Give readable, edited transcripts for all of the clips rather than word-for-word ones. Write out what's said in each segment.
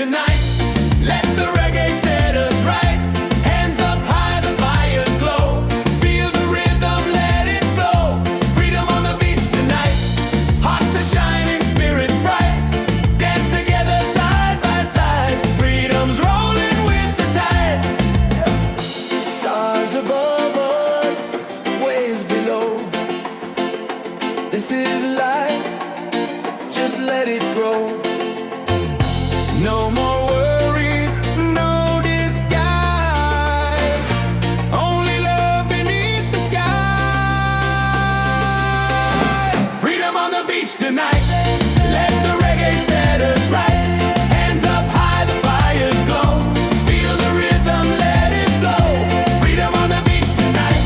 tonight. Let the reggae set us right. Hands up high, the fires glow. Feel the rhythm, let it flow. Freedom on the beach tonight. Hearts are shining, spirits bright. Dance together side by side. Freedom's rolling with the tide. Stars above us, waves below. This is life, just let it grow. No more worries, no disguise. Only love beneath the sky. Freedom on the beach tonight. Let the reggae set us right. Hands up high, the fires glow. Feel the rhythm, let it flow. Freedom on the beach tonight.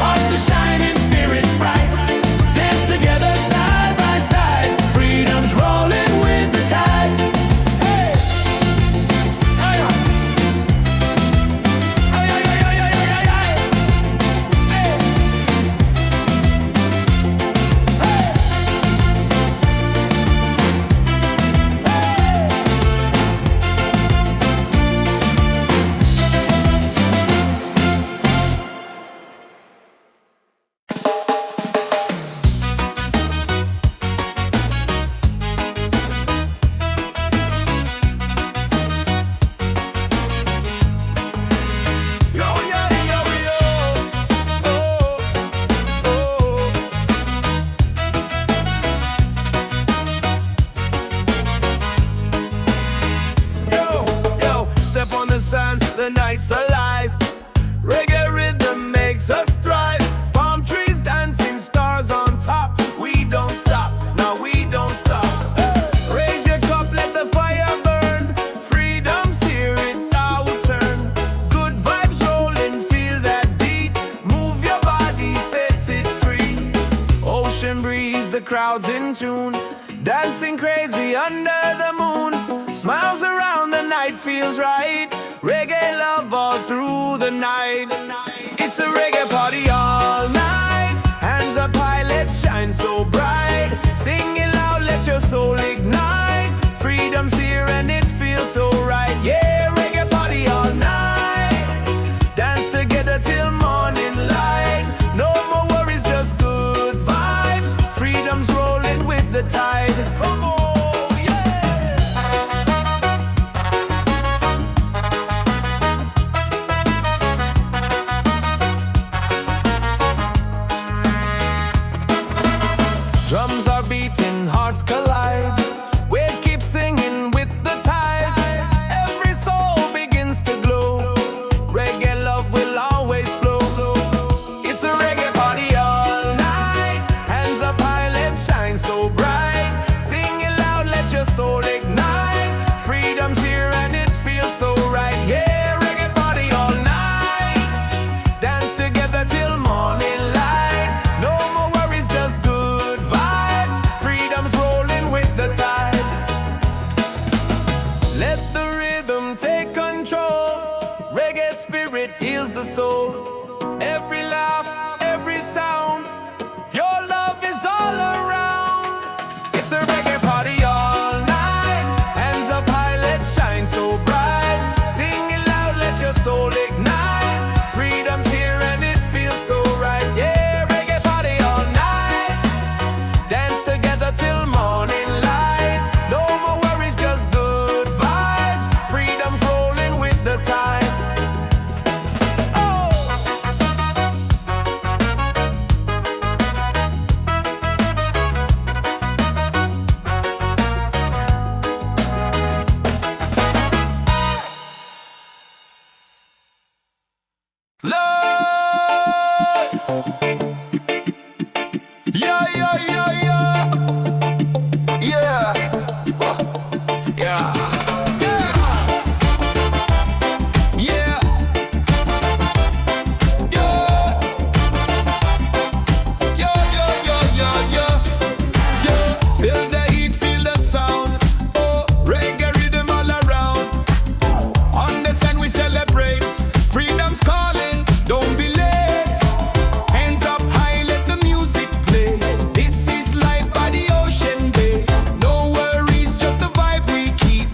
Hearts are shining, spirits bright. Dance together side by side. Freedom's rolling with the tide. Hey! Aye, aye. Aye, aye, aye, aye, aye, aye, aye. Hey! Hey! Yo, yo, yo, yo. Oh, oh. Yo, yo, step on the sand, the night's alive. Reggae rhythm makes us thrive. Palm trees dancing, stars on top. We don't stop, no, we don't stop. Raise your cup, let the fire burn. Freedom's here, it's our turn. Good vibes rolling, feel that beat. Move your body, set it free. Ocean breeze, the crowd's in tune. Dancing crazy under the moon. Smiles around, the night feels right. Reggae love all through the night. It's a reggae party all night. Hands up high, let's shine so bright. Sing it loud, let your soul ignite. Freedom's here and it feels so right. Yeah, reggae party all night. Dance together till morning light. No more worries, just good vibes. Freedom's rolling with the tide. Come on, yeah. Drums are beating, hearts collide. Waves keep singing with the tide. Every soul begins to glow. Reggae love will always flow. It's a reggae party all night. Hands up high, let's shine so bright. Sing it loud, let your soul ignite. Freedom's here and it feels so right. Yeah, reggae party all night. Dance together till morning light. No more worries, just good vibes. Freedom's rolling with the tide. Let the rhythm take control. Reggae spirit heals the soul. Every laugh, every sound. Your love is all around. It's a reggae party all night. Hands up high, let's shine so bright. Sing it loud, let your soul ignite. Freedom's here and it feels so right. Yeah, reggae party all night. Dance together till morning light. No more worries, just good vibes. Freedom's rolling with the tide. Oh! Lord! Yeah, yeah, yeah, yeah. Yeah. Yeah. Yeah. Yeah. Yeah. Yeah, yeah, yeah, yeah, yeah. Yeah. Feel the heat, feel the sound. Oh, reggae rhythm all around. On the sun we celebrate. Freedom's calling, don't be late. Hands up high, let the music play. This is life by the ocean bay. No worries, just the vibe we keep.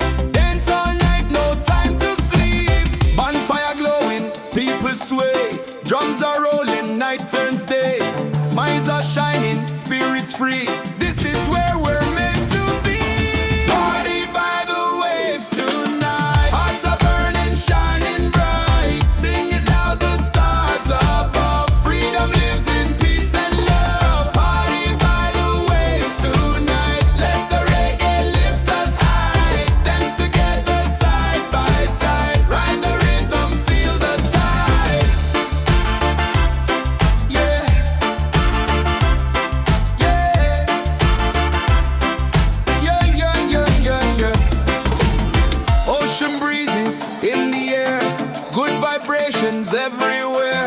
everywhere.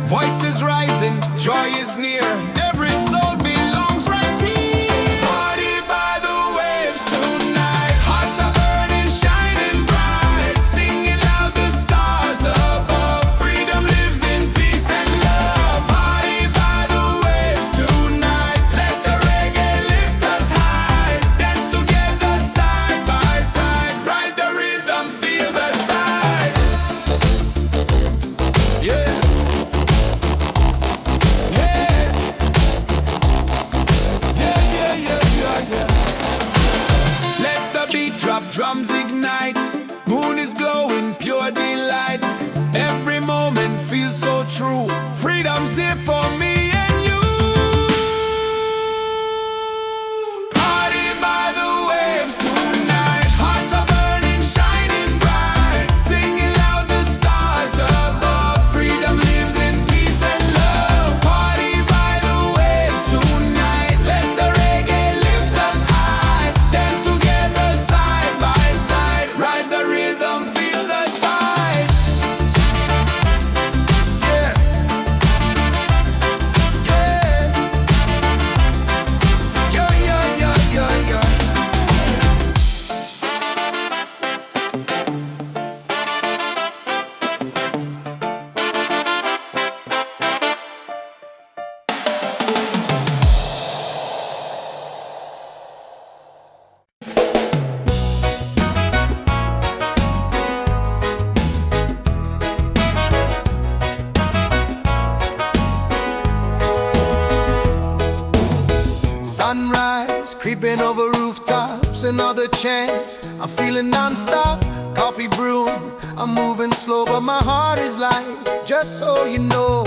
Voices rising, joy is near. Every soul belongs right here. Party by the waves tonight. Hearts are burning, shining bright. Singing loud, the stars above. Freedom lives in peace and love. Party by the waves tonight. Let the reggae lift us high. Dance together side by side. Ride the rhythm, feel the tide. Yeah. Drums ignite, moon is glowing, pure delight. Every moment feels so true. Freedom's here for me and you. Party by the waves tonight. Hearts are burning, shining bright. Singing loud, the stars above. Freedom lives in peace and love. Party by the waves tonight. Let the reggae lift us high. Dance together side by side. Ride the rhythm, feel the tide. Yeah. Yeah. Yeah. Sunrise, creeping over rooftops, another chance. I'm feeling non-stop, coffee brewing. I'm moving slow, but my heart is light. Just so you know,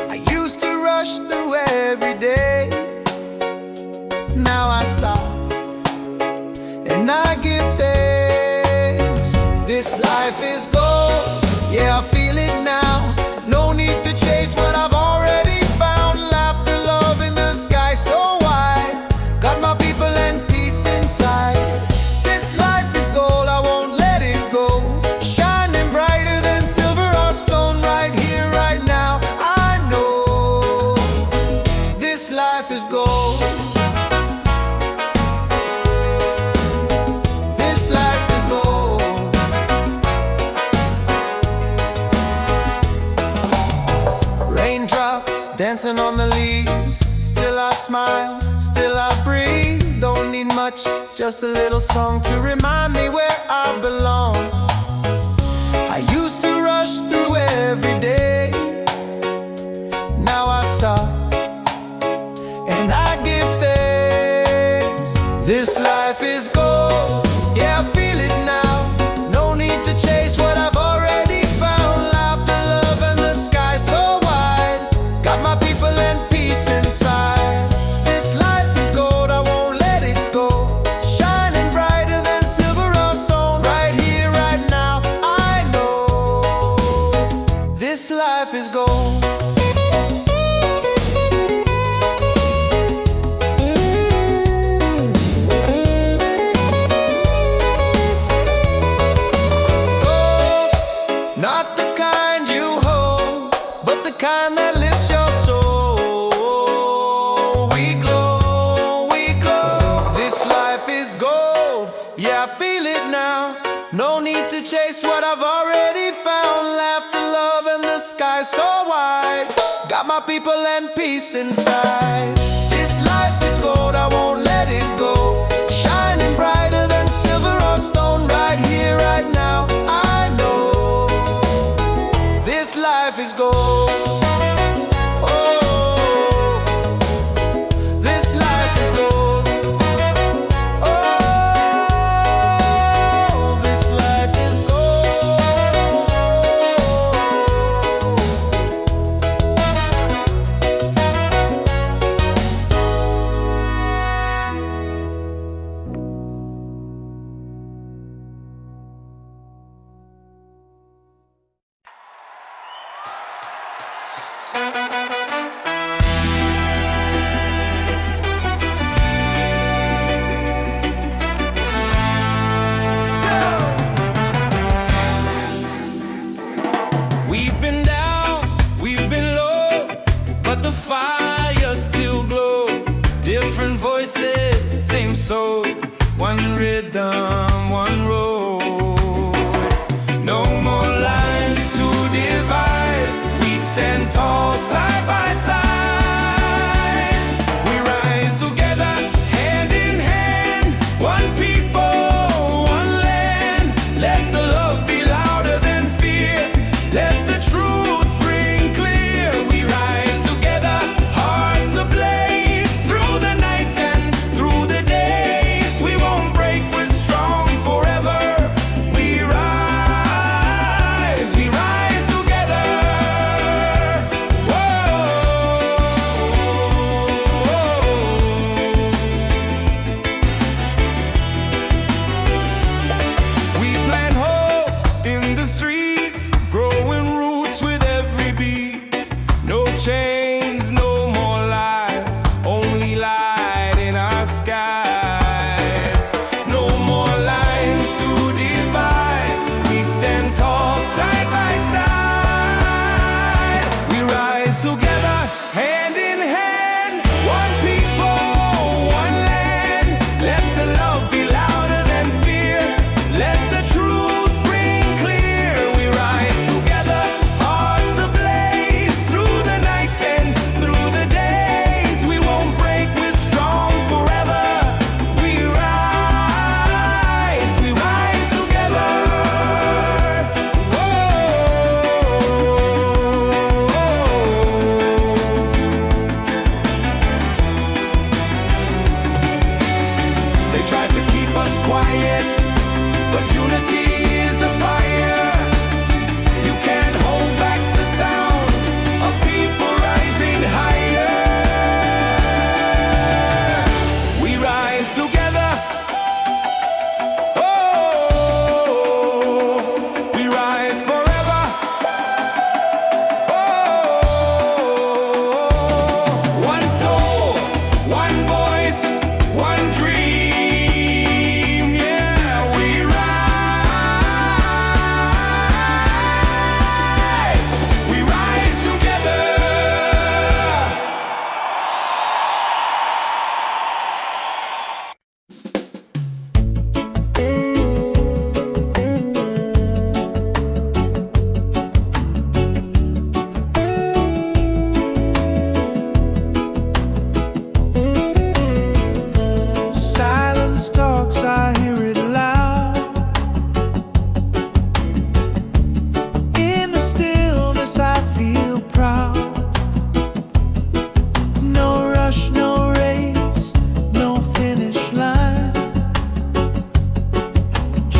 I used to rush through every day. Now I stop, and I give thanks. This life is gold, yeah, I feel it now. No need to chase what I've already found. Laughter, love in the sky so wide. Got my people and peace inside. This life is gold, I won't let it go. Shining brighter than silver or stone. Right here, right now, I know this life is gold. This life is gold. Raindrops dancing on the leaves. Still I smile, still I breathe. Don't need much, just a little song to remind me where I belong. I used to rush through every day. Now I stop, and I give thanks. This life is gold, yeah, I feel it now. No need to chase what I've already found. Laughter, love, and the sky so wide. Got my people and peace inside. This life is gold, I won't let it go. Shining brighter than silver or stone. Right here, right now, I know this life is gold. Not the kind you hold, but the kind that lifts your soul. We glow, we glow. This life is gold, yeah, I feel it now. No need to chase what I've already found. Laughter, love, and the sky so wide. Got my people and peace inside. This life is gold, I won't let it go. Shining brighter than silver or stone. Right here, right now, I know this life is gold. Oh, this life is gold. Oh, this life is gold.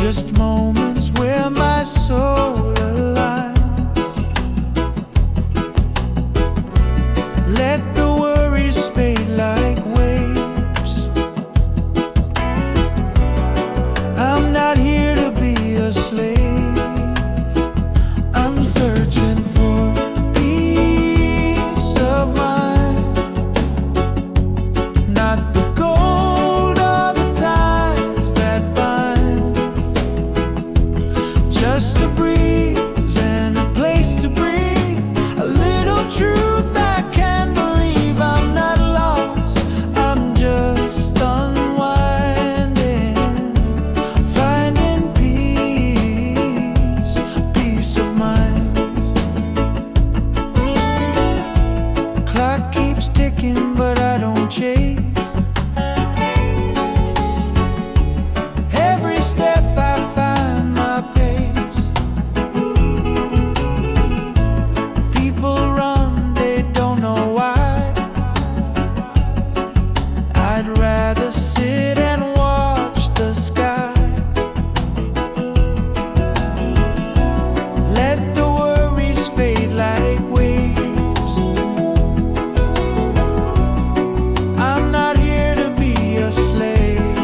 Just moments where my soul aligns. Let the worries fade like waves. I'm not here to be a slave. I'm searching for peace of mind. Not the gold or the ties that bind. Just a breeze and a place to breathe. A little truth I can believe. I'm not lost, I'm just unwinding. Finding peace, peace of mind. Clock keeps ticking but I don't chase. Every step I find my pace. People run, they don't know why. I'd rather sit and watch the sky. Let the worries fade like waves. I'm not here to be a slave.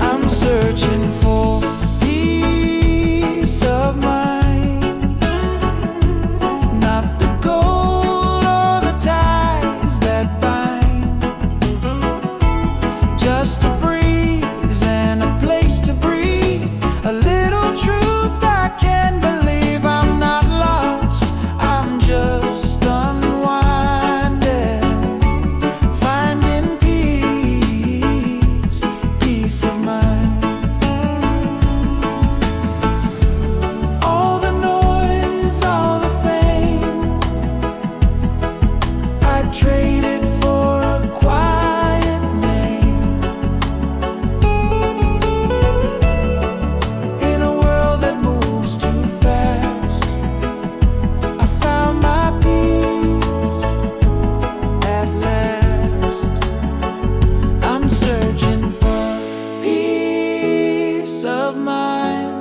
I'm searching for peace of mind. Not the gold or the ties that bind. Just a breeze and a place to breathe. A little truth I can believe. I'm not lost, I'm just unwinding. Finding peace, peace of mind. All the noise, all the fame, I traded for a quiet name. In a world that moves too fast, I found my peace at last. I'm searching for peace of mind.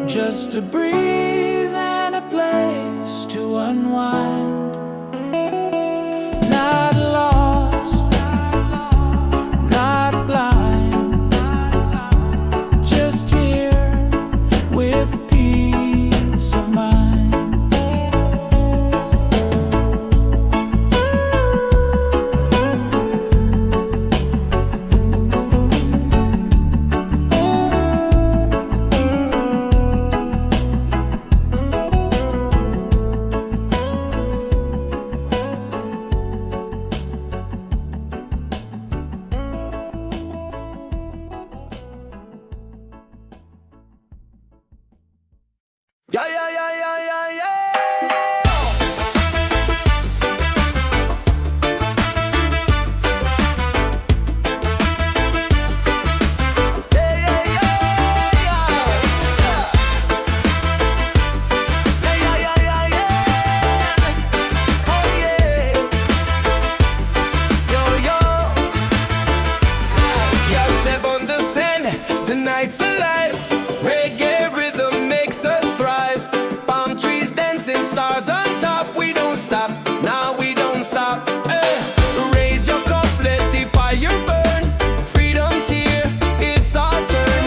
Just a breeze and a place to unwind. Not lost, not blind. Just here with peace of mind. Yeah, yeah, yeah, yeah, yeah, yeah. Yeah, yeah, yeah, yeah. Yeah, yeah, yeah, yeah, yeah. Oh, yeah. Yo, yo. Yeah, step on the sand, the night's alive. Reggae rhythm makes us thrive. Palm trees dancing, stars on top. We don't stop, now we don't stop. Raise your cup, let the fire burn. Freedom's here, it's our turn.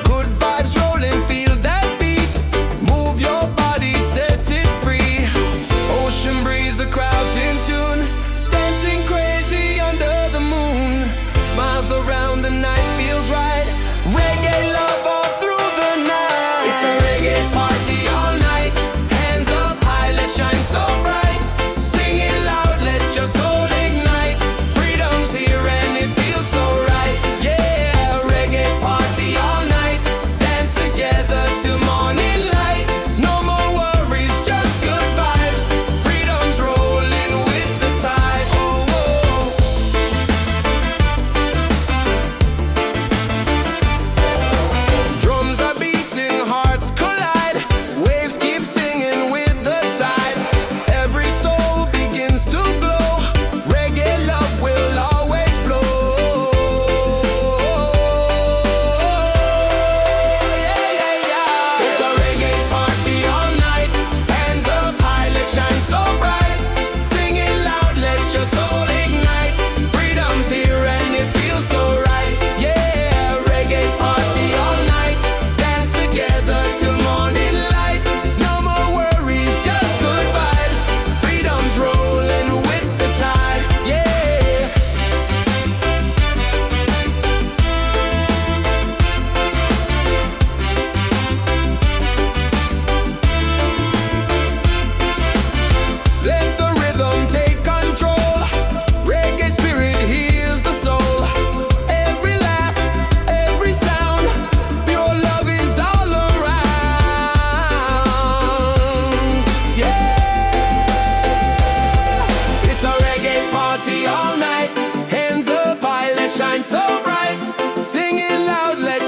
Good vibes rolling, feel that beat. Move your body, set it free. Ocean breeze, the crowd's in tune. Dancing crazy under the moon. Smiles around, the night feels right. Reggae love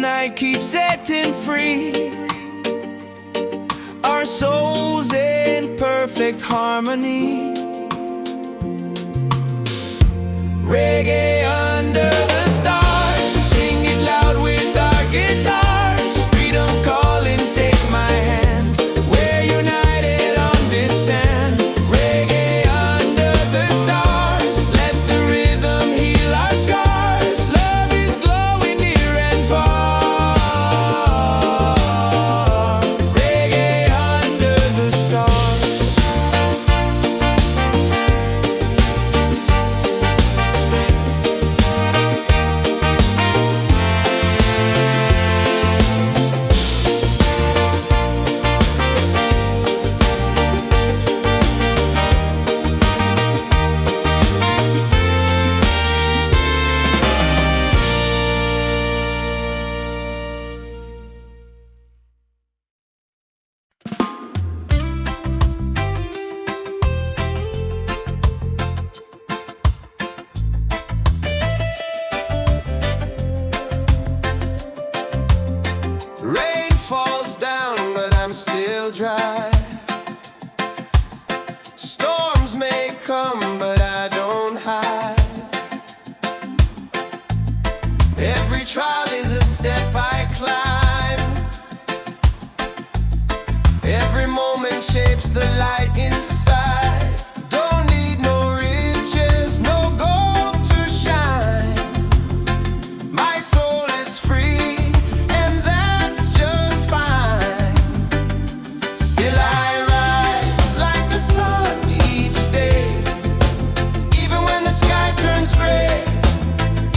night keeps setting free our souls in perfect harmony. Reggae under the stars, sing it loud with our guitars. Freedom calling, take my hand. We're united on this sand. Reggae under the stars, let the rhythm heal our scars. Love is glowing near and far. Reggae under the stars. Rain falls down, but I'm still dry. Storms may come, but I don't hide. Every trial is a step I climb. Every moment shapes the light inside. Don't need no riches, no gold to shine. My soul is free, and that's just fine. Still I rise like the sun each day, even when the sky turns gray,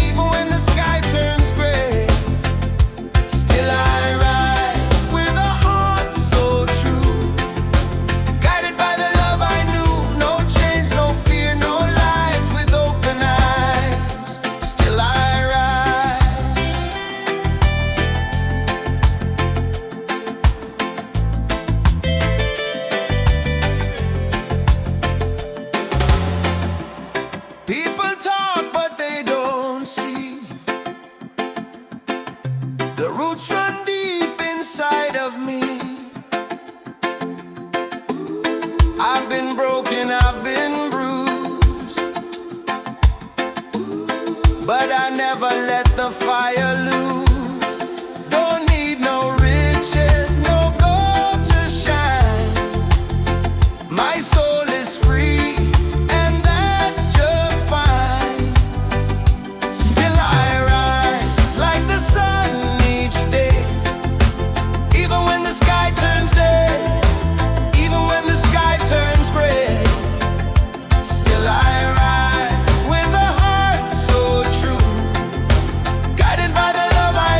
even when the sky turns gray. Still I rise with a heart so true, guided by the love I knew. No chains, no fear, no lies, with open eyes. Still I rise. People talk, but they don't see. The roots run deep inside of me. I've been broken, I've been bruised, but I never let the fire lose. Don't need no riches, no gold to shine. My soul is free, and that's just fine. Still I rise like the sun each day, even when the sky turns day, even when the sky turns gray. Still I rise with a heart so true, guided by the love I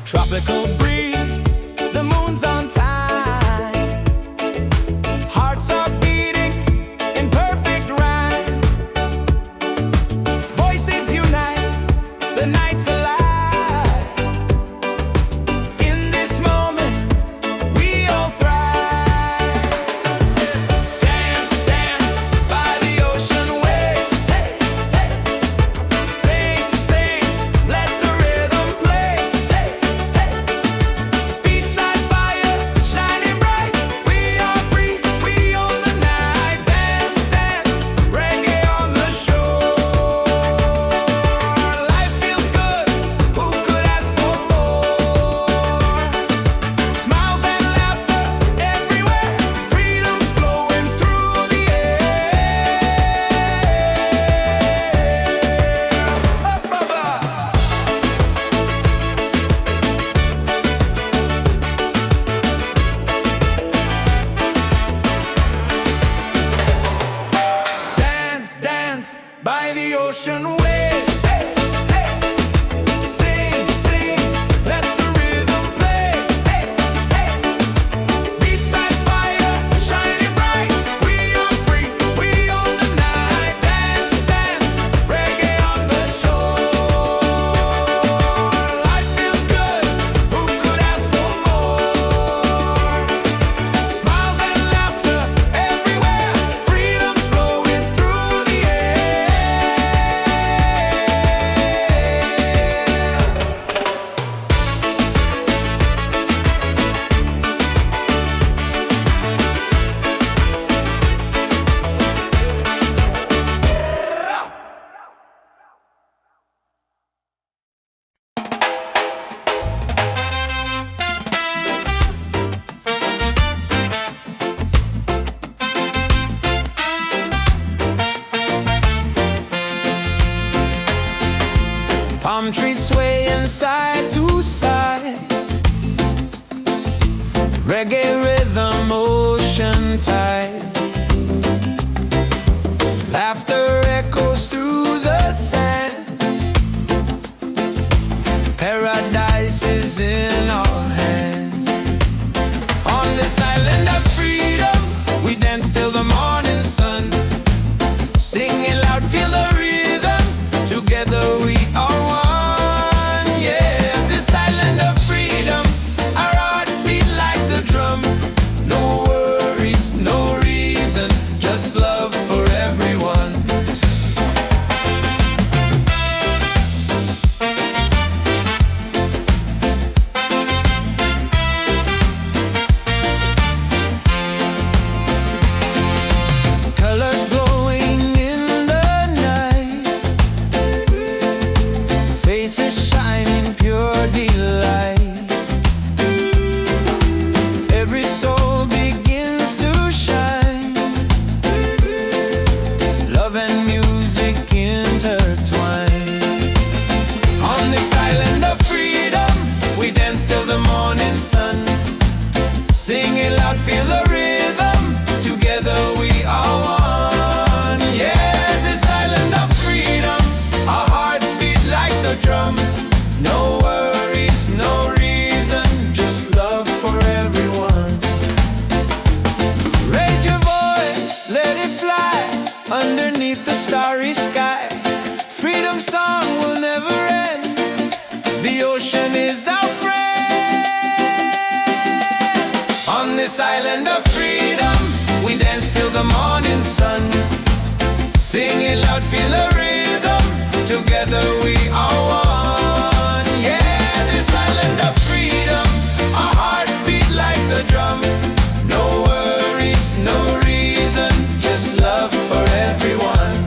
Tropical breeze, the moon's on time. Hearts are beating in perfect rhyme. Voices unite, the night's alive. In this moment, we all thrive. Dance, dance by the ocean waves. Hey, hey. Sing, sing, let the rhythm play. Hey, hey. Beachside fire shining bright. We are free, we own the night. Dance, dance, reggae on the shore. Life feels good, who could ask for more? Smiles and laughter everywhere, freedom's flowing through the air. Up above. Dance, dance by the ocean waves. Hey, hey. Sing, sing, let the rhythm play. Hey, hey. Beachside fire shining bright. We are free, we own the night. Dance, dance, reggae on the shore. Life feels good, who could ask for more? Smiles and laughter everywhere, freedom's flowing through the air. Palm trees swaying side to side. Reggae rhythm, ocean tide. Laughter echoes through the sand. Paradise is in our hands. On this island of freedom, we dance till the morning sun. Singing loud, feel the rhythm. Together we are one. Yeah, this island of freedom, our hearts beat like the drum. No worries, no reason, just love for everyone. Colors glowing in the night, faces shining pure delight. Every soul begins to shine. Love and music intertwine. On this island of freedom, we dance till the morning sun. Singing loud, feel the rhythm. Together we are one. Yeah, this island of freedom, our hearts beat like the drum. No worries, no reason, just love for everyone. Raise your voice, let it fly underneath the starry sky. Freedom song will never end. The ocean is our friend. On this island of freedom, we dance till the morning sun. Singing loud, feel the rhythm. Together we are one. Yeah, this island of freedom, our hearts beat like the drum. No worries, no reason, just love for everyone.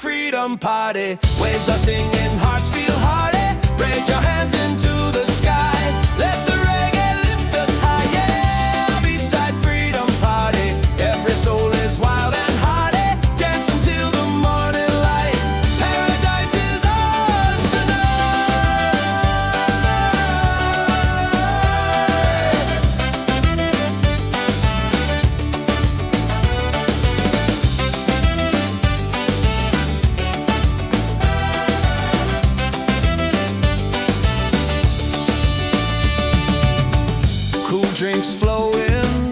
freedom party. Waves are singing, hearts feel hearty. Raise your hands into the sky. Let the reggae lift us high. Yeah, beachside freedom party. Every soul is wild and hearty. Dance until the morning light. Paradise is ours drinks flowing,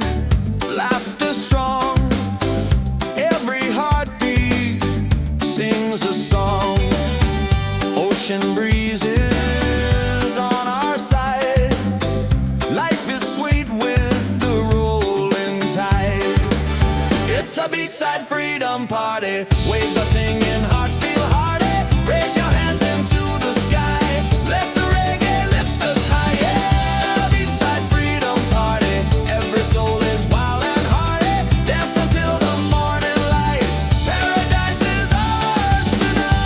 laughter strong. Every heartbeat sings a song. Ocean breezes on our side. Life is sweet with the rolling tide. It's a beachside freedom party. Waves are singing, hearts feel hearty. Raise your hands into the sky. Let the reggae lift us high. Yeah, beachside freedom party. Every soul is wild and hearty. Dance until the morning light. Paradise is ours tonight.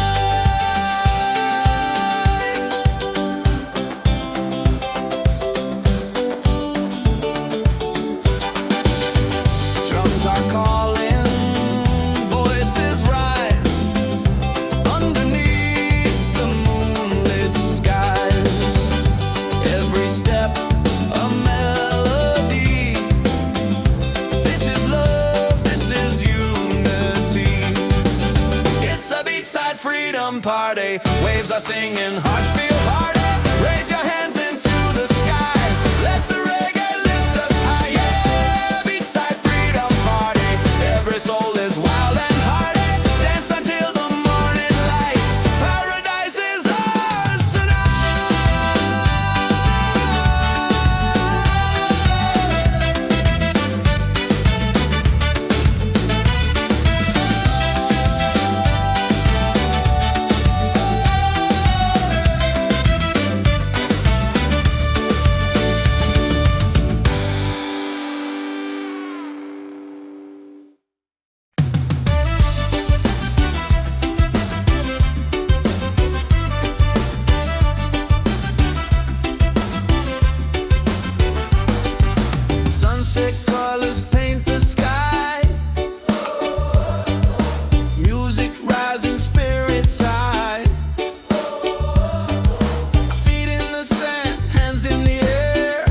Drums are calling, voices rise underneath the moonlit skies. Every step a melody. This is love, this is unity. It's a beachside freedom party. Waves are singing, hearts feel hearty. Raise your hands into the sky. Let the reggae lift us high. Yeah, beachside freedom party. Every soul is wild and hearty. Dance until the morning light. Paradise is ours Sunset colors paint the sky. Music rising, spirits high. Feet in the sand, hands in the air.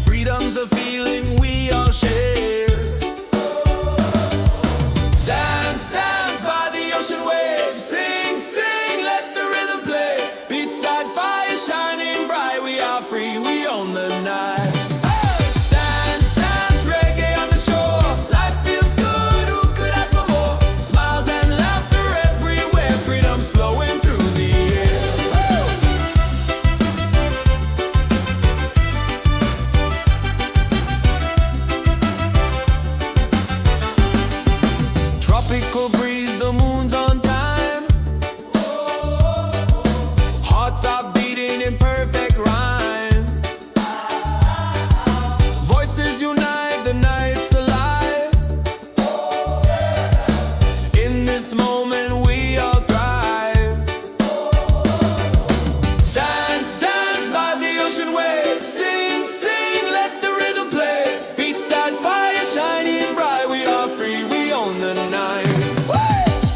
Freedom's a feeling we all share. Dance, dance by the ocean waves. Sing, sing, let the rhythm play. Beachside fire shining bright. We are free, we own the night. Dance, dance, reggae on the shore. Life feels good, who could ask for more? Smiles and laughter everywhere. Freedom's flowing through the air. Tropical breeze, the moon's on time. Hearts are beating in perfect rhyme. Voices unite, the night's alive. In this moment we all thrive. Dance, dance by the ocean waves. Sing, sing, let the rhythm play. Beachside fire shining bright. We are free, we own the night.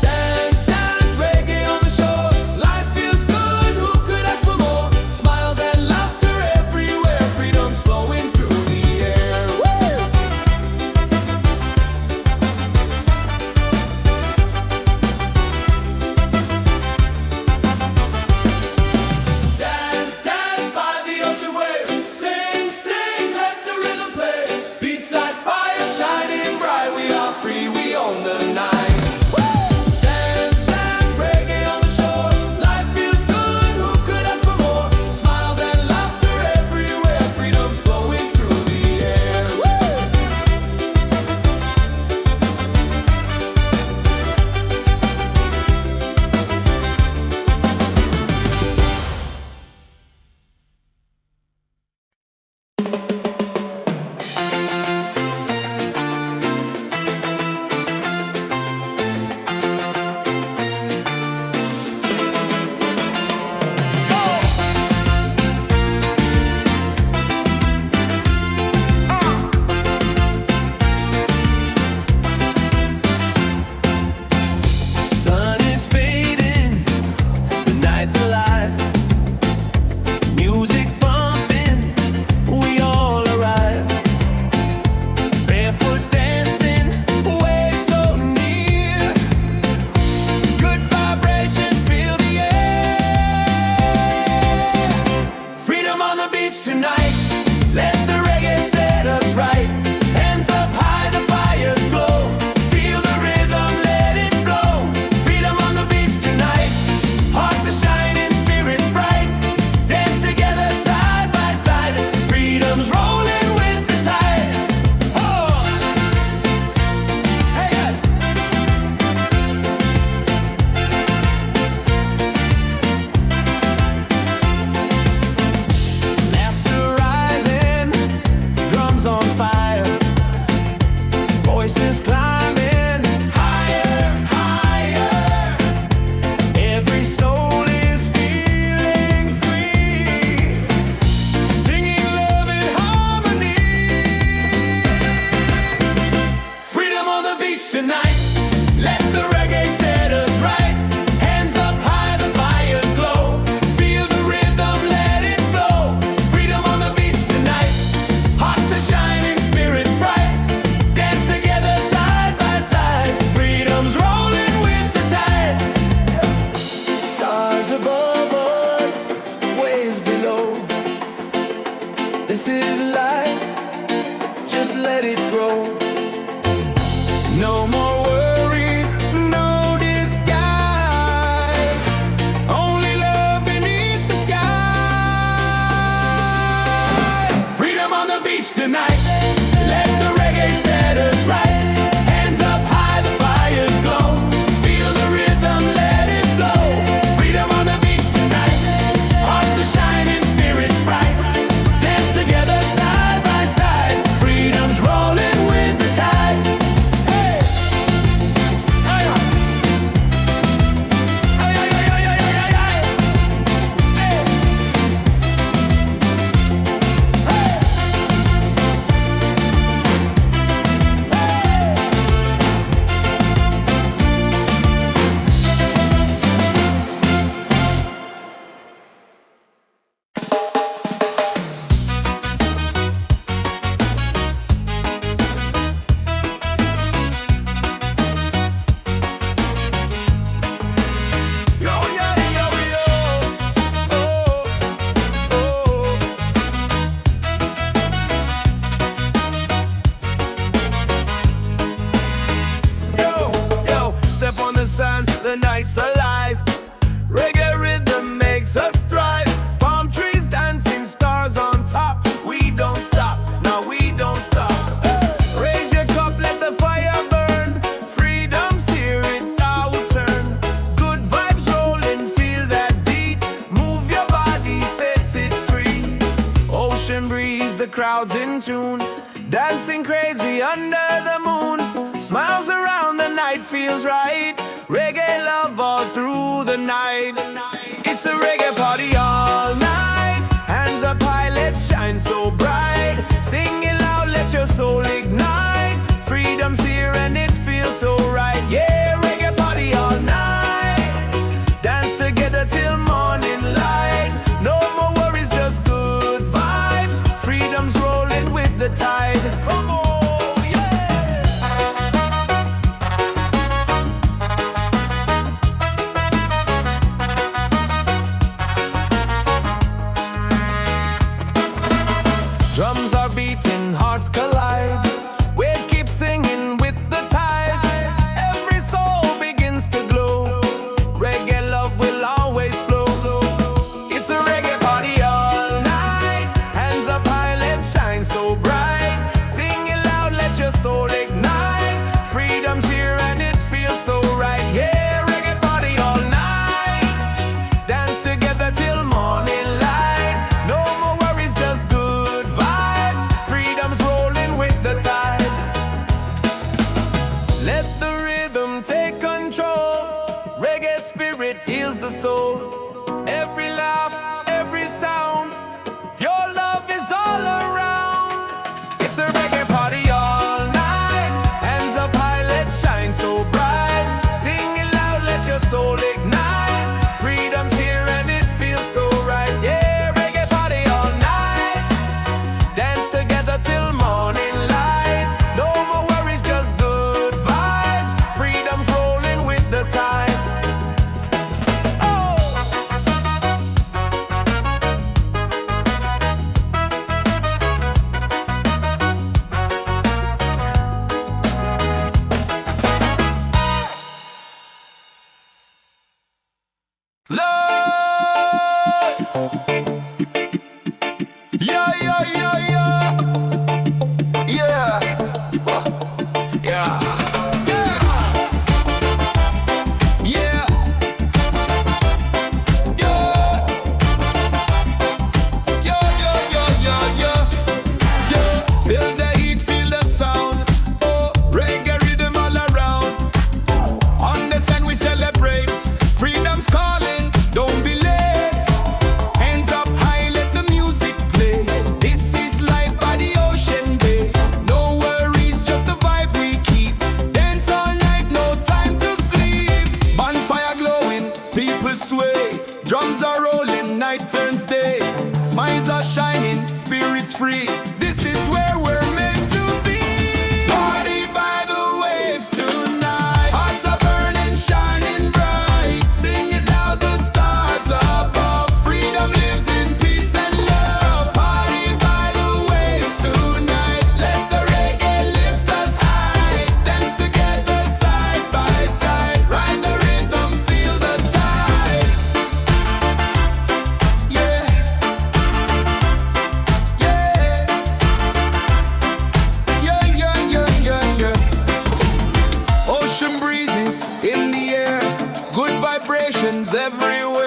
Dance, dance, reggae on the shore. Life feels good, who could ask for above us, waves below. This is life, just let it grow. No more worries, no disguise, only love beneath the sky. Freedom on the beach tonight, let the reggae set us right. Hands up high, the fires glow. Feel the rhythm, let it flow. Freedom on the beach tonight, hearts are shining, spirits bright. Dance together side by side, freedom's rolling with the tide. Hey! Hey! Hey! Hey! Hey! Hey! Hey! Yo, yeah, yo, yo. Oh, oh. Yo, yo, step on the sand, the night's alive. Reggae rhythm makes us thrive. Palm trees dancing, stars on top. We don't stop, no, we don't stop. Raise your cup, let the fire burn. Freedom's here, it's our turn. Good vibes rolling, feel that beat. Move your body, set it free. Ocean breeze, the crowd's in tune. Dancing crazy under the moon. Smiles around, the night feels right. Reggae love all through the night. It's a reggae party all night. Hands up high, let's shine so bright. Sing it loud, let your soul ignite. Freedom's here and it feels so right. Yeah, reggae party all night. Dance together till morning light. No more worries, just good vibes. Freedom's rolling with the tide. Come on, yeah. Drums are beating, hearts collide. Waves keep singing with the tide. Every soul begins to glow. Reggae love will always flow. It's a reggae party all night. Hands up high, let's shine so bright. Sing it loud, let your soul ignite. Freedom's here and it feels so right. Yeah, reggae party all night. Dance together till morning light. No more worries, just good vibes. Freedom's rolling with the tide. Let the rhythm take control. Reggae spirit heals the soul. Every laugh, every sound, your love is all around. It's a reggae party all night. Hands up high, let's shine so bright. Sing it loud, let your soul ignite. Freedom's here and it feels so right. Yeah, reggae party all night. Dance together till morning light. No more worries, just good vibes. Freedom's rolling with the tide. Oh! Lord! Yeah, yeah, yeah, yeah. Yeah. Yeah. Yeah. Yeah. Yeah. Yeah, yeah, yeah, yeah, yeah. Yeah. Feel the heat, feel the sound. Oh, reggae rhythm all around. On the sun we celebrate. Freedom's calling, don't be late. Hands up high, let the music play. This is life by the ocean bay. No worries, just the vibe we keep. Dance all night, no time to sleep. Bonfire glowing, people sway. Drums are rolling, night turns day. Smiles are shining, spirits free. This is where we're meant to be. Party by the waves tonight. Hearts are burning, shining bright. Sing it loud, the stars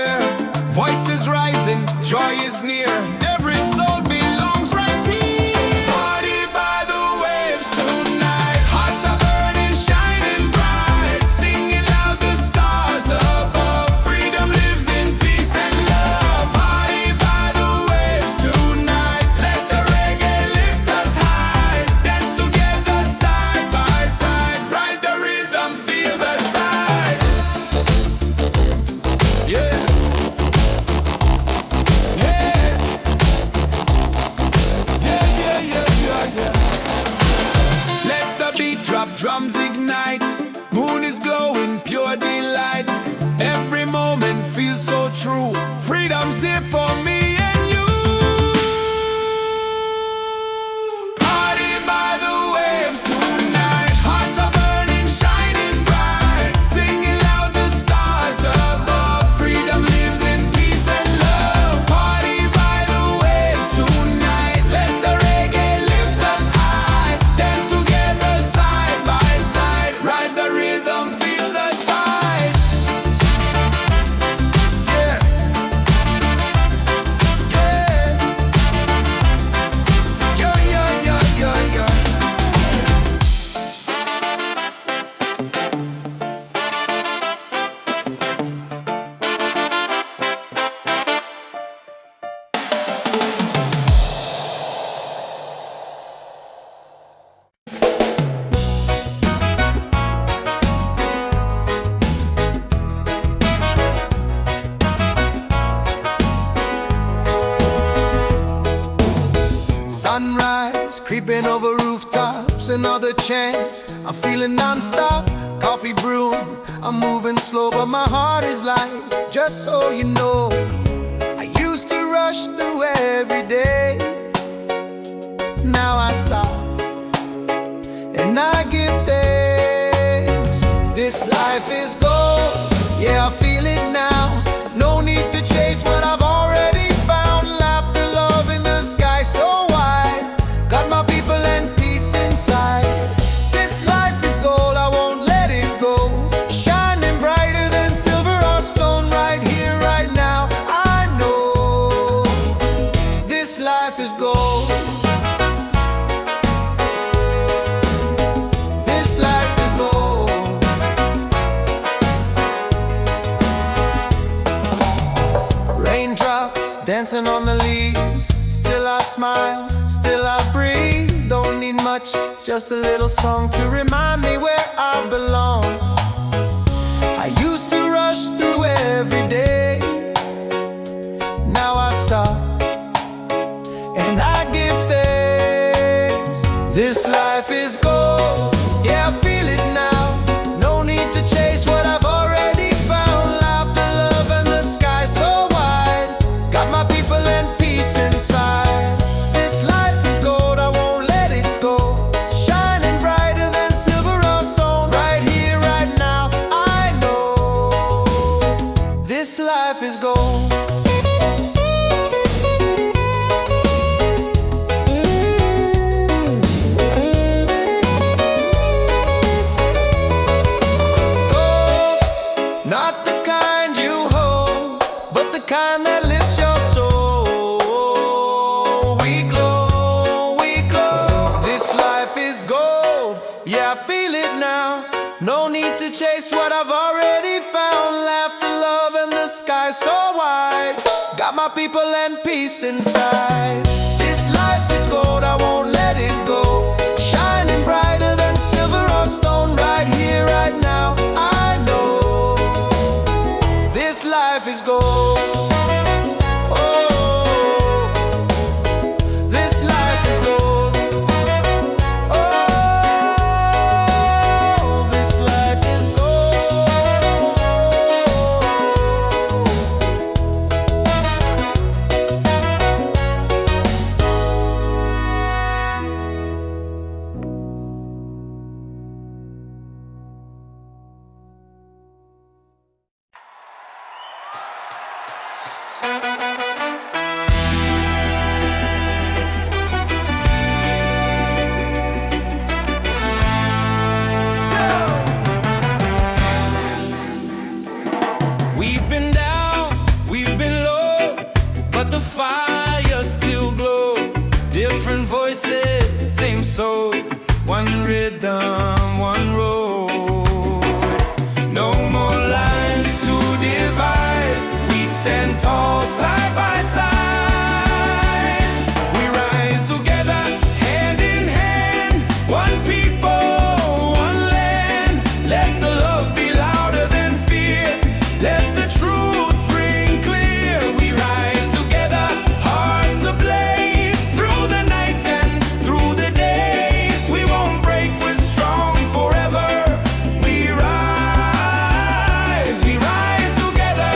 everywhere. Voices rising, joy is near. Every soul belongs right here. Party by the waves tonight. Hearts are burning, shining bright. Singing loud, the stars above. Freedom lives in peace and love. Party by the waves tonight. Let the reggae lift us high. Dance together side by side. Ride the rhythm, feel the tide. Yeah. Drums ignite, moon is glowing, pure delight. Every moment feels so true. Freedom's here for me and you. Party by the waves tonight. Hearts are burning, shining bright. Singing loud, the stars above. Freedom lives in peace and love. Party by the waves tonight. Let the reggae lift us high. Dance together side by side. Ride the rhythm, feel the tide. Yeah. Yeah. Yeah. Sunrise, creeping over rooftops, another chance. I'm feeling non-stop, coffee brewing. I'm moving slow, but my heart is light. Just so you know, I used to rush through every day. Now I stop, and I give thanks. This life is gold, yeah, I feel it now. No need to chase what I've already found. Laughter, love in the sky so wide. Got my people and peace inside. This life is gold, I won't let it go. Shining brighter than silver or stone. Right here, right now, I know this life is gold. This life is gold. Raindrops dancing on the leaves. Still I smile, still I breathe. Don't need much, just a little song to remind me where I belong. I used to rush through every day. Now I stop, and I give thanks. This life is gold, yeah, I feel it now. No need to chase what I've already found. Laughter, love, and the sky so wide. Got my people and peace inside. This life is gold, I won't let it go. Shining brighter than silver or stone. Right here, right now, I know this life is gold. Not the kind you hold, but the kind that lifts your soul. We glow, we glow. This life is gold, yeah, I feel it now. No need to chase what I've already found. Laughter, love, and the sky so wide. Got my people and peace inside. This life is gold, I won't let it go. Shining brighter than silver or stone. Right here, right now, I know this life is gold. Oh, this life is gold. Oh, this life is gold. stand tall side by side. We rise together, hand in hand, one people, one land. Let the love be louder than fear, let the truth ring clear. We rise together, hearts ablaze, through the nights and through the days. We won't break, we're strong forever. We rise together.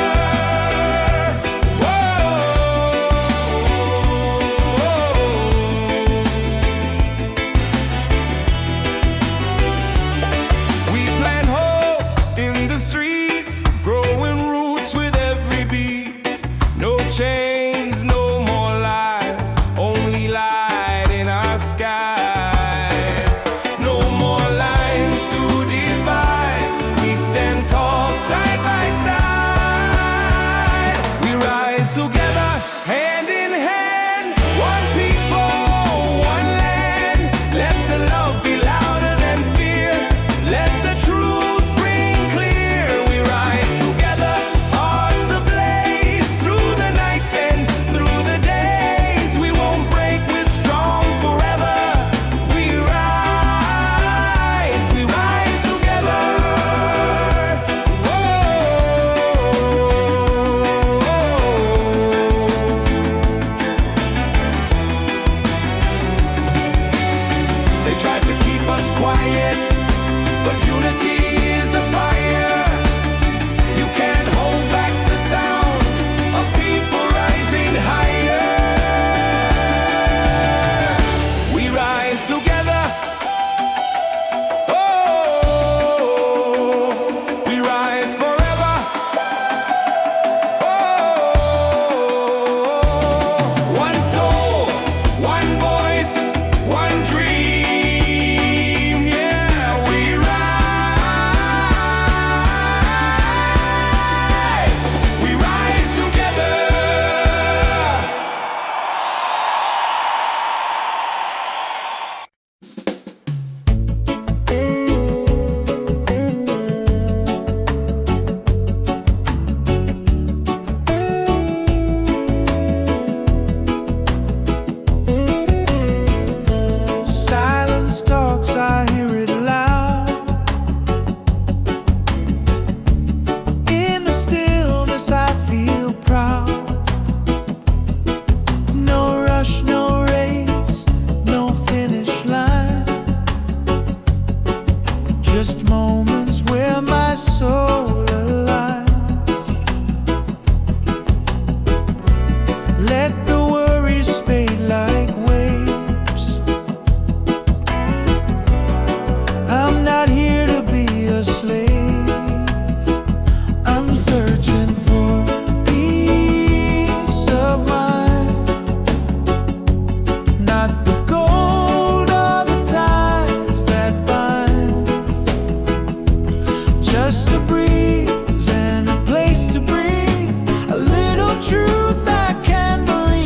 We plant hope in the streets, growing roots with every beat. No chains, no more lies, only light in our skies. No more lines to divide, we stand tall side by side. We rise together, hand in hand, one people, one land. Let the love be louder than fear, let the truth ring clear. We rise together, hearts ablaze, through the nights and through the days. We won't break, we're strong forever. We rise together. They tried to keep us quiet, but unity is a fire. You can't hold back the sound of people rising higher. We rise together. Oh, we rise forever. Oh, one soul, one voice, one dream. Yeah, we rise together. Silence talks, I hear it loud. In the stillness, I feel proud. No rush, no race, no finish line. Just moments where my soul aligns. Let the worries fade like waves. I'm not here to be a slave. I'm searching for peace of mind. Not the gold or the ties that bind. Just a breeze and a place to breathe. A little truth I can believe.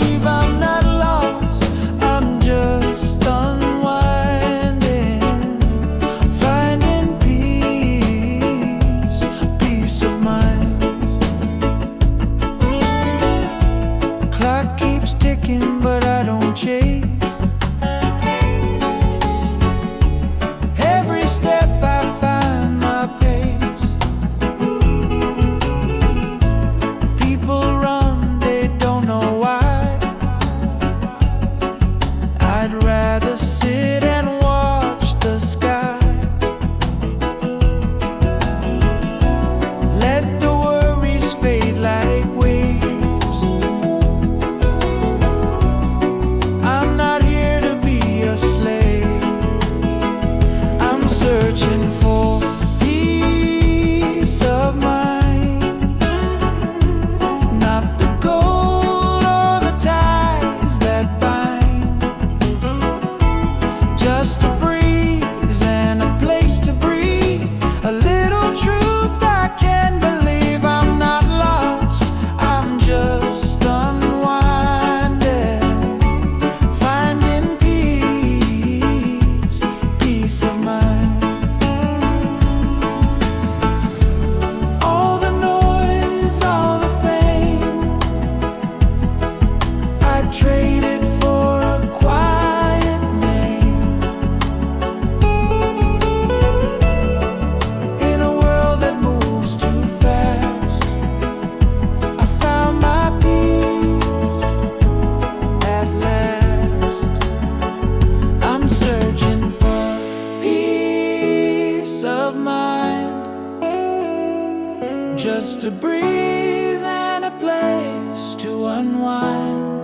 a breeze and a place to unwind.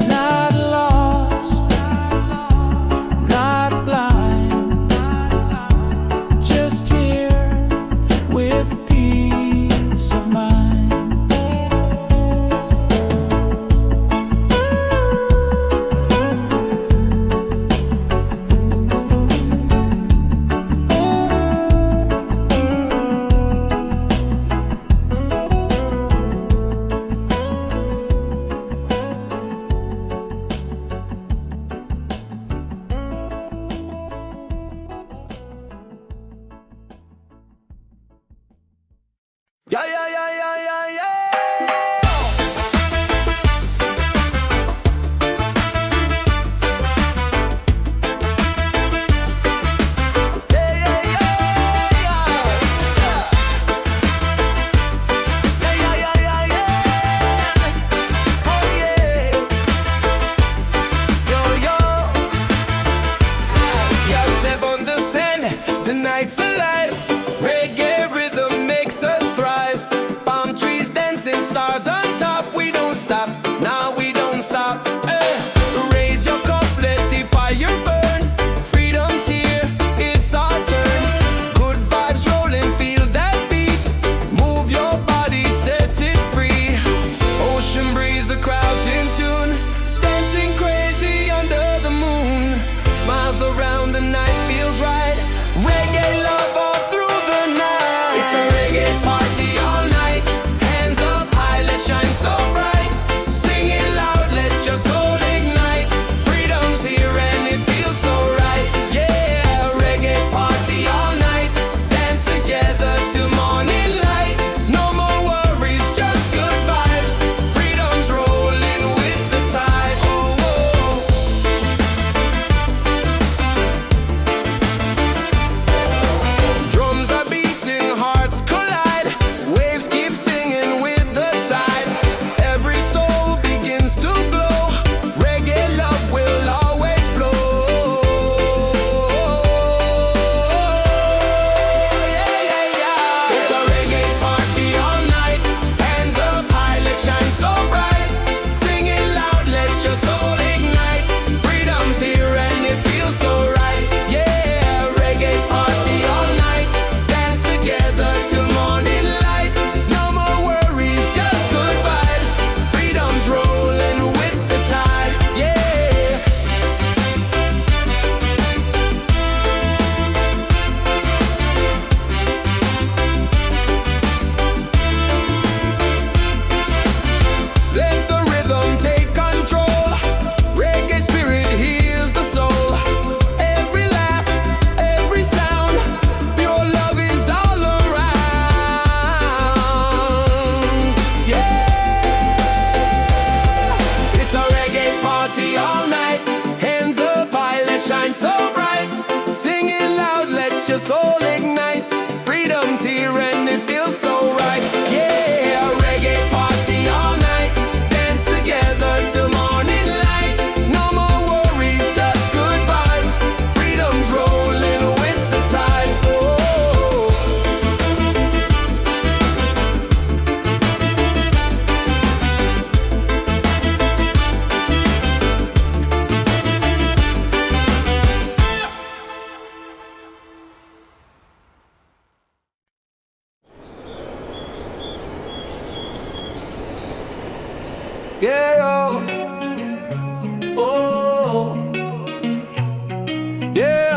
Not lost, not blind, just here with peace of mind. Yeah, yeah, yeah, yeah, yeah, yeah. Yeah, yeah, yeah, yeah. Yeah, yeah, yeah, yeah, yeah. Oh, yeah. Yo, yo. Yeah, step on the sand, the night's alive. Reggae rhythm makes us thrive. Palm trees dancing, stars on top. We don't stop, now we don't stop. Raise your cup, let the fire burn. Freedom's here, it's our turn. Good vibes rolling, feel that beat. Move your body, set it free. Ocean breeze, the crowd's in tune. Dancing crazy under the moon. Smiles around, the night feels right. Reggae love all through the night. It's a reggae party all night. Hands up high, let's shine so bright. Sing it loud, let your soul ignite. Freedom's here and it feels so right. Yeah, reggae party all night. Dance together till morning light. No more worries, just good vibes. Freedom's rolling with the tide. Oh, oh. Drums are beating, hearts collide. Waves keep singing with the tide. Every soul begins to glow. Reggae love will always flow. Yeah, yeah, yeah. It's a reggae party all night. Hands up high, let's shine so bright. Sing it loud, let your soul ignite. Freedom's here and it feels so right. Yeah, reggae party all night. Dance together till morning light. No more worries, just good vibes. Freedom's rolling with the tide. Yeah. Let the rhythm take control. Reggae spirit heals the soul. Every laugh, every sound, pure love is all around. Yeah, it's a reggae party all night. Hands up high, let's shine so bright. Sing it loud, let your soul ignite. Freedom's here and it feels so right. Yeah, reggae party all night. Dance together till morning light. No more worries, just good vibes. Freedom's rolling with the tide. Oh. Yeah, oh, oh, yeah,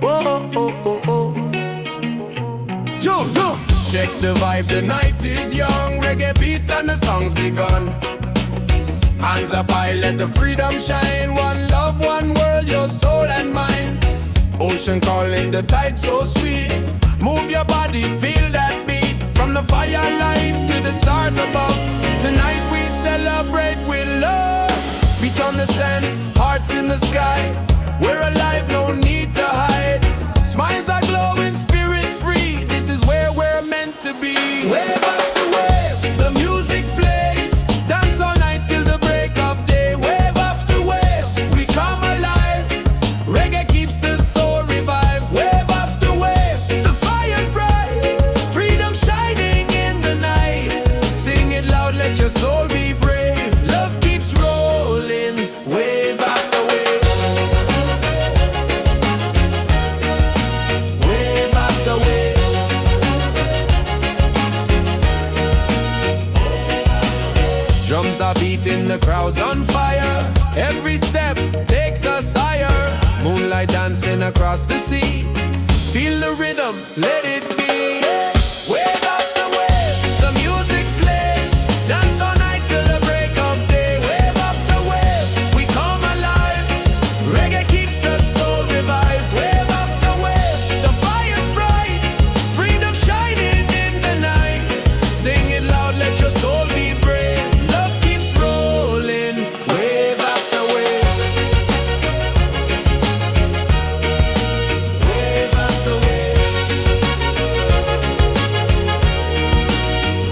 oh, oh, oh, oh, oh. Yo, yo. Check the vibe, the night is young. Reggae beat and the song's begun. Hands up high, let the freedom shine. One love, one world, your soul and mine. Ocean calling, the tide so sweet. Move your body, feel that beat. From the firelight to the stars above. Tonight we celebrate with love. Feet on the sand, hearts in the sky. We're alive, no need to hide. Smiles are glowing, spirit free. This is where we're meant to be. Wave after wave, the music plays. Dance all night till the break of day. Wave after wave, we come alive. Reggae keeps the soul revived. Wave after wave, the fire's bright. your soul be brave. Love keeps rolling, wave after wave. Wave after wave. Drums are beating, the crowd's on fire. Every step takes us higher. Moonlight dancing across the sea. Feel the rhythm, let it be. Wave after wave, the music plays. Dance all night till the break of day. Wave after wave, we come alive. Reggae keeps the soul revived. Wave after wave, the fire's bright. Freedom shining in the night. Sing it loud, let your soul be brave. Love keeps rolling, wave after wave. Wave after wave.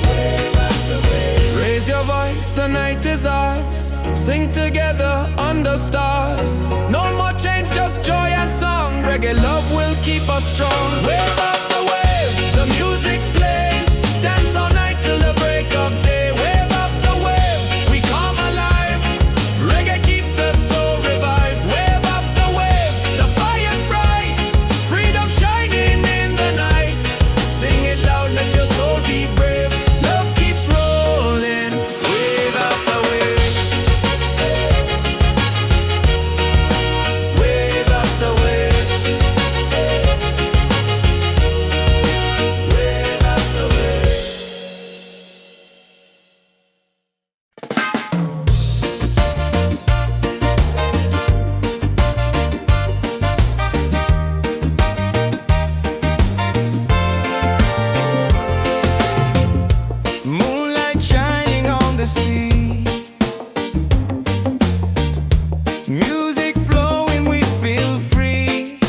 Wave after wave. Raise your voice, the night is ours. Sing together under stars. No more change, just joy and song. Reggae love will keep us strong. Wave after wave, the music plays. Dance all night till the break of day. Wave after wave, we come alive. Reggae keeps the soul revived. Wave after wave, the fire's bright. Freedom shining in the night. Sing it loud, let your soul be brave. Love keeps rolling, wave after wave. Wave after wave. Wave after wave. Moonlight shining on the sea. Music flowing, we feel free.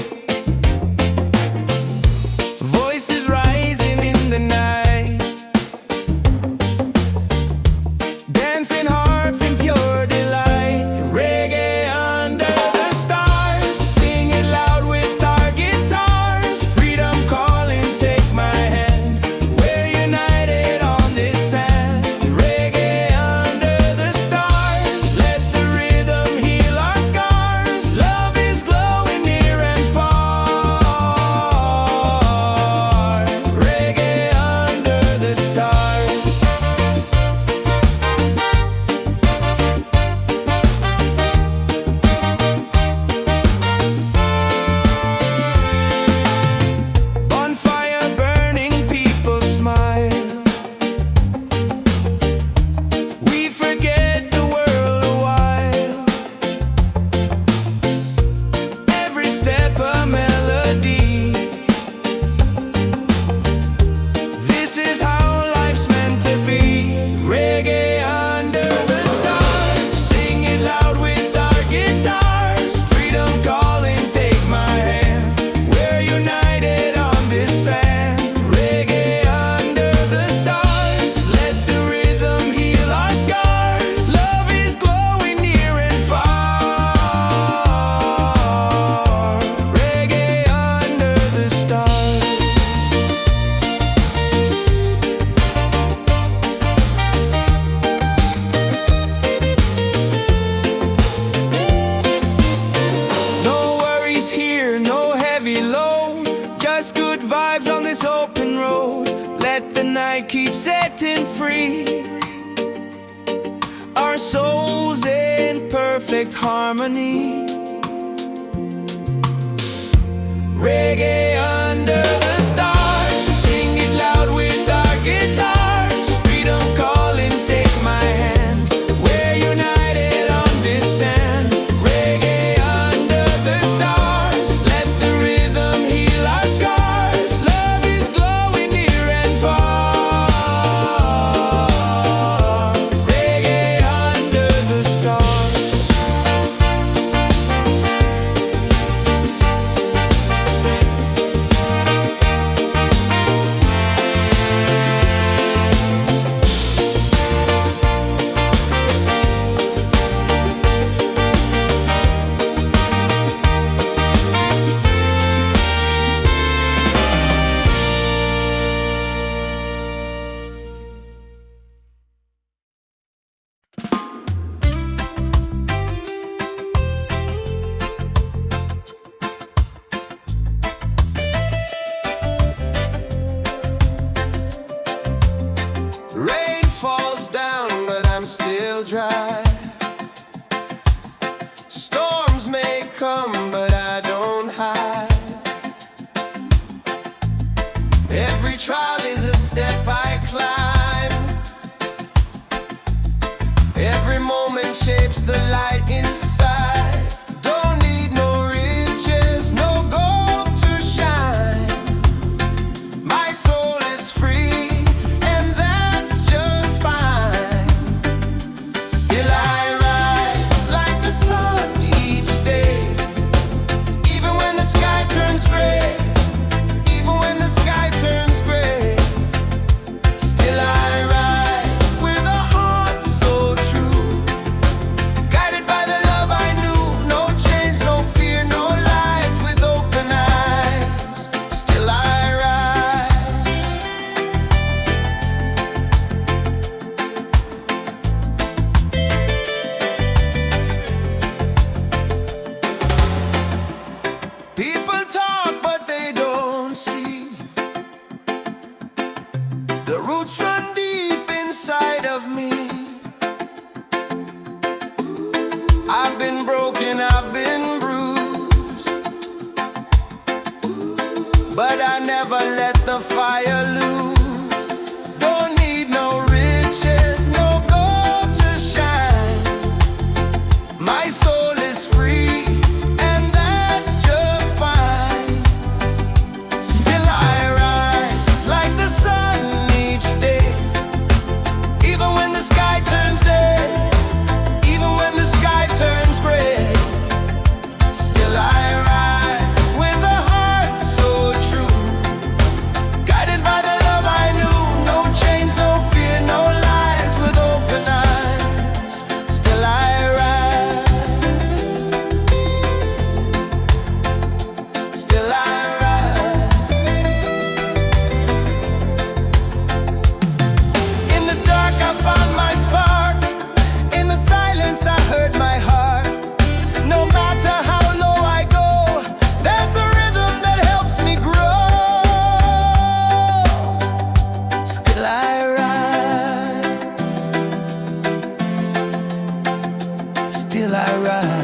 Voices rising in the night. Dancing hearts in pure delight. Reggae under the stars. Sing it loud with our guitars. Freedom calling, take my hand. We're united on this sand. Reggae under the stars. Let the rhythm heal our scars. Love is glowing near and far. Reggae under the stars. Bonfire burning, people smile. We forget the world a while. Every step a melody. This is how life's meant to be. Reggae under the stars. Sing it loud with our guitars. Freedom calling, take my hand. We're united on this sand. Reggae under the stars. Let the rhythm heal our scars. Love is glowing near and far. Reggae under the stars. No worries here, no heavy load. Just good vibes on this open road. Let the night keep setting free. Our souls in perfect harmony. Reggae under the stars. Sing it loud with our guitars. Freedom calling, take my hand. We're united on this sand. Reggae under the stars. Let the rhythm heal our scars. Love is glowing near and far. Reggae under the stars. falls down, but I'm still dry. Storms may come, but I don't hide. Every trial is a step I climb. Every moment shapes the light inside. Don't need no riches, no gold to shine. My soul is free, and that's just fine. Still I rise like the sun each day, even when the sky turns gray. Even when the sky turns gray, still I rise with a heart so true, guided by the love I knew. No chains, no fear, no lies, with open eyes. Still I rise. People talk, but they don't see. The roots run deep inside of me. I've been broken, I've been bruised, but I never let the fire lose. Don't need no riches, no gold to shine. My soul is free, and that's just fine. Still I rise like the sun each day, even when the sky turns day, even when the sky turns gray. Still I rise with a heart so true, guided by the love I knew. No chains, no fear, no lies, with open eyes. Still I rise. Still I rise. In the dark I found my spark. In the silence I heard my heart. No matter how low I go, there's a rhythm that helps me grow. Still I rise. Still I rise.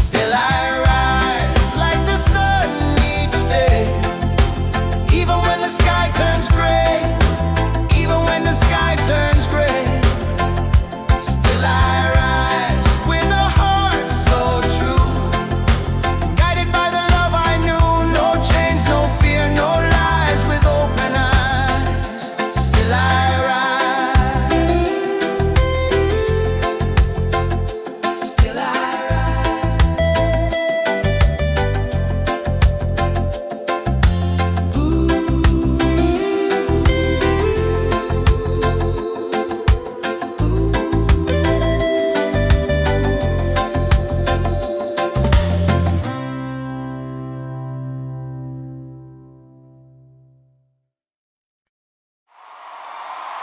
Still I rise like the sun each day, even when the sky turns gray, even when the sky turns gray. Still I rise with a heart so true, guided by the love I knew. No chains, no fear, no lies, with open eyes. Still I rise. Still I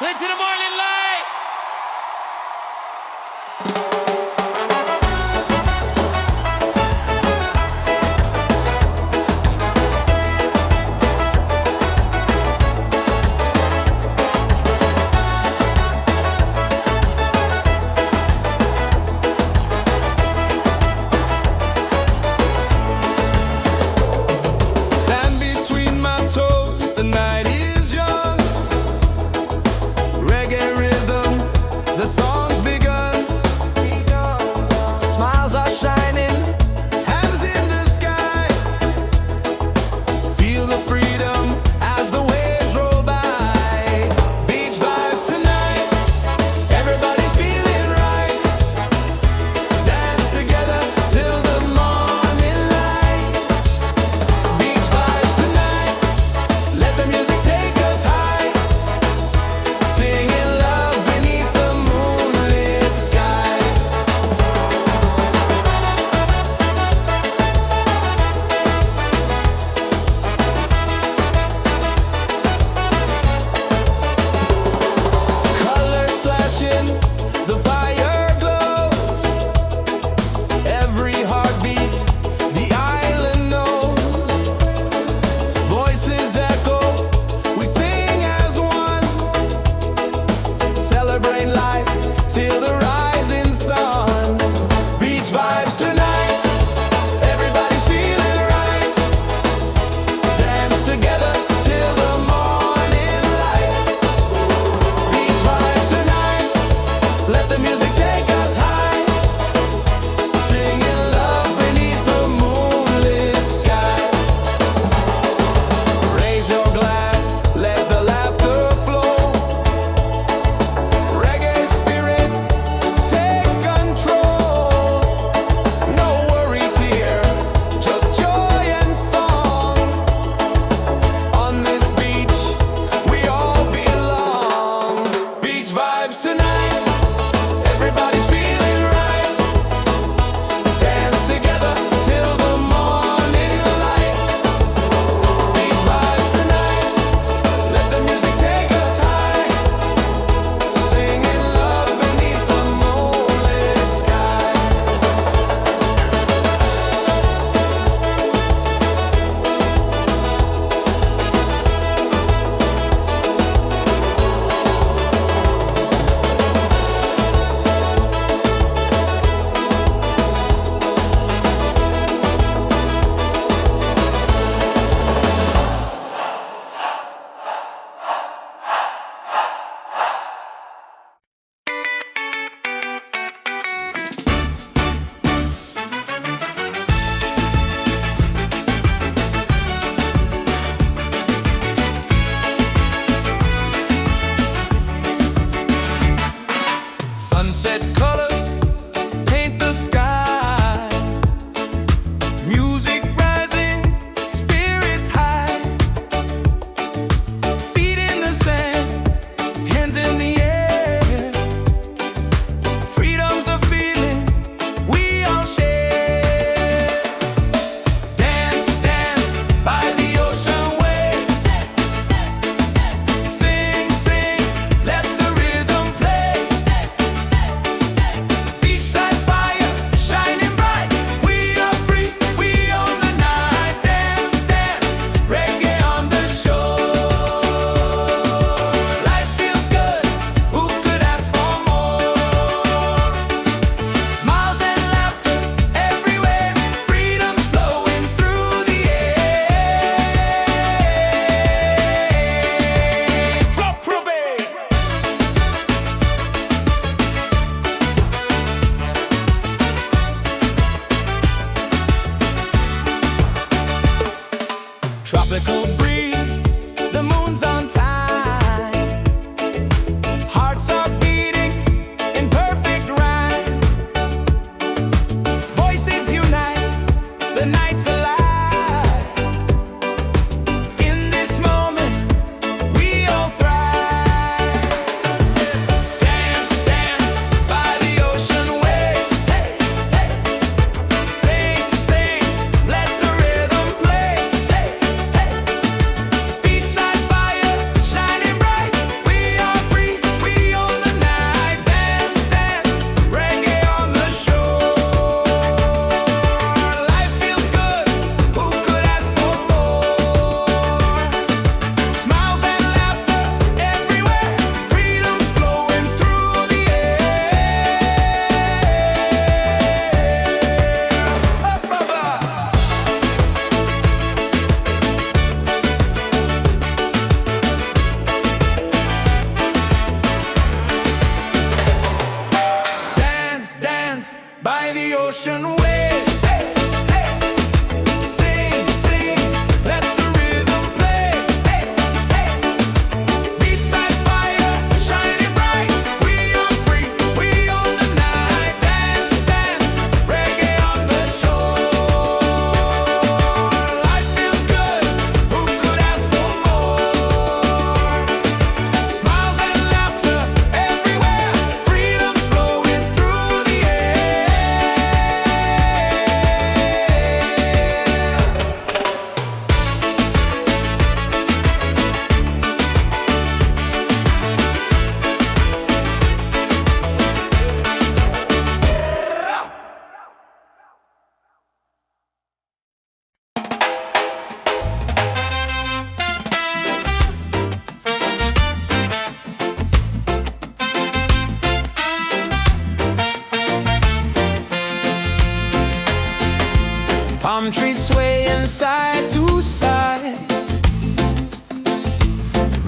Into the morning light. Sand between my toes, the night is young. Reggae rhythm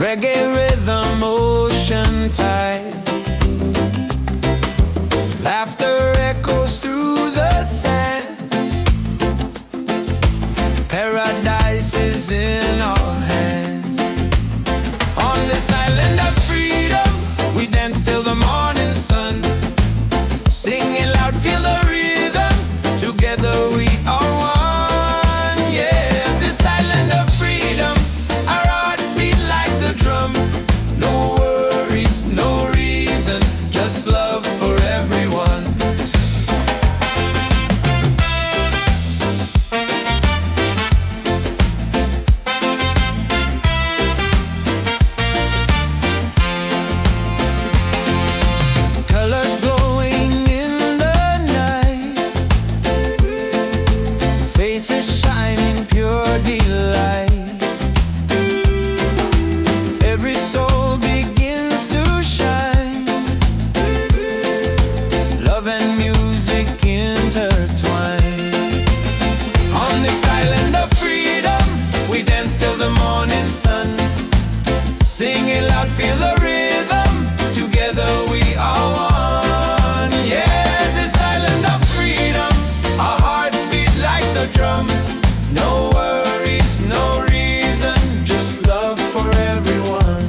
reggae rhythm, ocean tide. Laughter echoes through the sand. Paradise is in our hands. On this island of freedom, we dance till the morning sun. Singing loud, feel the rhythm. Together we are one. Yeah, this island of freedom, our hearts beat like the drum. No worries, no reason, just love for everyone. Colors glowing in the night, faces shining pure delight. Every soul begins to shine. Love and music intertwine. On this island of freedom, we dance till the morning sun. Singing loud, feel the rhythm. Together we are one. Yeah, this island of freedom, our hearts beat like the drum. No worries, no reason, just love for everyone.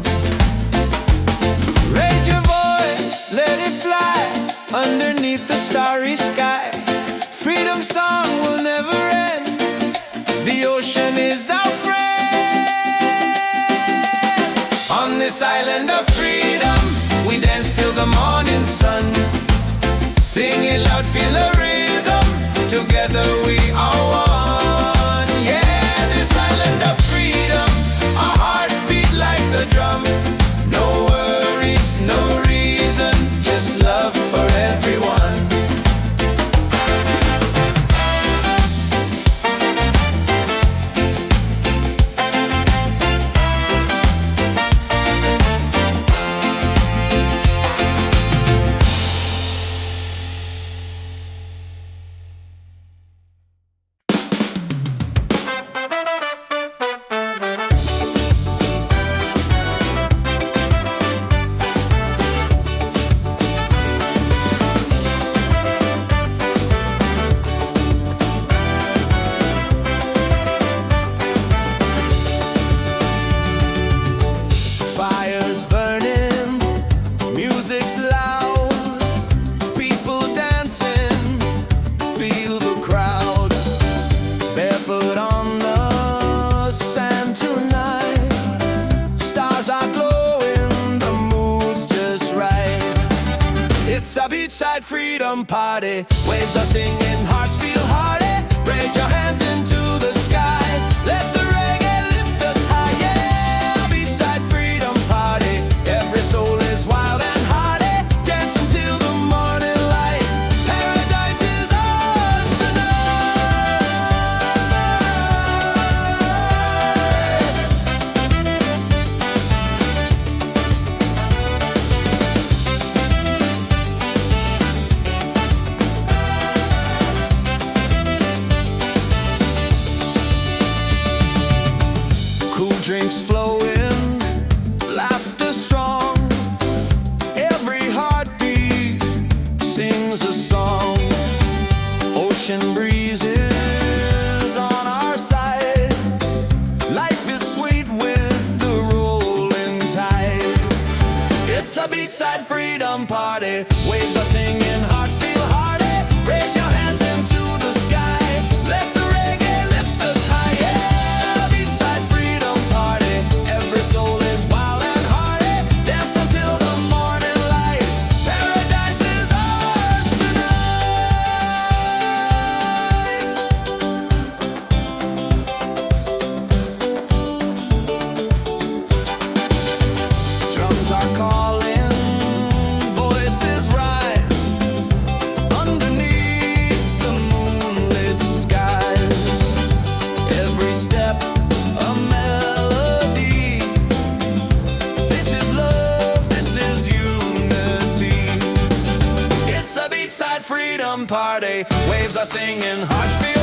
Raise your voice, let it fly underneath the starry sky. Freedom song will never end. The ocean is our friend. On this island of freedom, we dance till the morning sun. Singing loud, feel the rhythm. Together we are one. Yeah, this island of freedom, our hearts beat like the drum. No worries, no reason, just love for everyone. Fire's burning, music's loud, people dancing, feel the crowd. Barefoot on the sand tonight, stars are glowing, the mood's just right. It's a beachside freedom party, waves are singing, hearts feel hearty. Raise your hands into the sky, let the reggae lift us high. Yeah, beachside freedom party, every soul is wild and hearty. Dance until the morning light, paradise is ours tonight. Cool drinks flowing, laughter strong. Every heartbeat sings a song. Ocean breezes on our side. Life is sweet with the rolling tide. It's a beachside freedom party, waves are singing, hearts feel hearty. Raise your hands into the sky, let the reggae lift us high. Yeah, beachside freedom party, every soul is wild and hearty. Dance until the morning light, paradise is ours tonight. Drums are calling, voices rise underneath the moonlit skies. Every step a melody. This is love, this is unity. It's a beachside freedom party, waves are singing, hearts feel